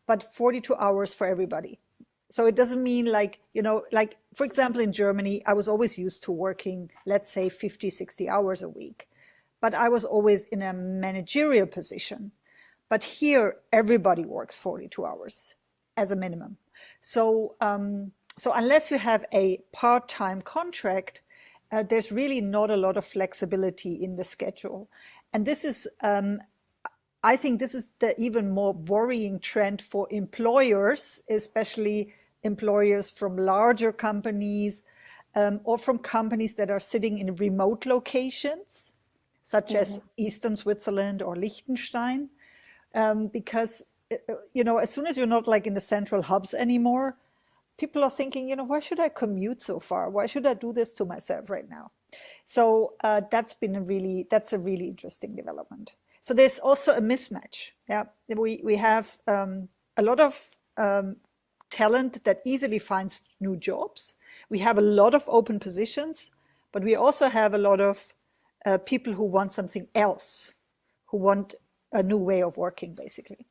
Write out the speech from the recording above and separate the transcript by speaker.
Speaker 1: but 42 hours for everybody. So it doesn't mean like, like, for example, in Germany, I was always used to working, let's say 50, 60 hours a week, but I was always in a managerial position. But here, everybody works 42 hours as a minimum. So, so unless you have a part-time contract, there's really not a lot of flexibility in the schedule. And this is, I think this is the even more worrying trend for employers, especially employers from larger companies or from companies that are sitting in remote locations, such as Eastern Switzerland or Liechtenstein. Because, as soon as you're not like in the central hubs anymore, people are thinking, why should I commute so far? Why should I do this to myself right now? So that's a really interesting development. So there's also a mismatch. Yeah, we have a lot of talent that easily finds new jobs. We have a lot of open positions, but we also have a lot of people who want something else, who want a new way of working, basically.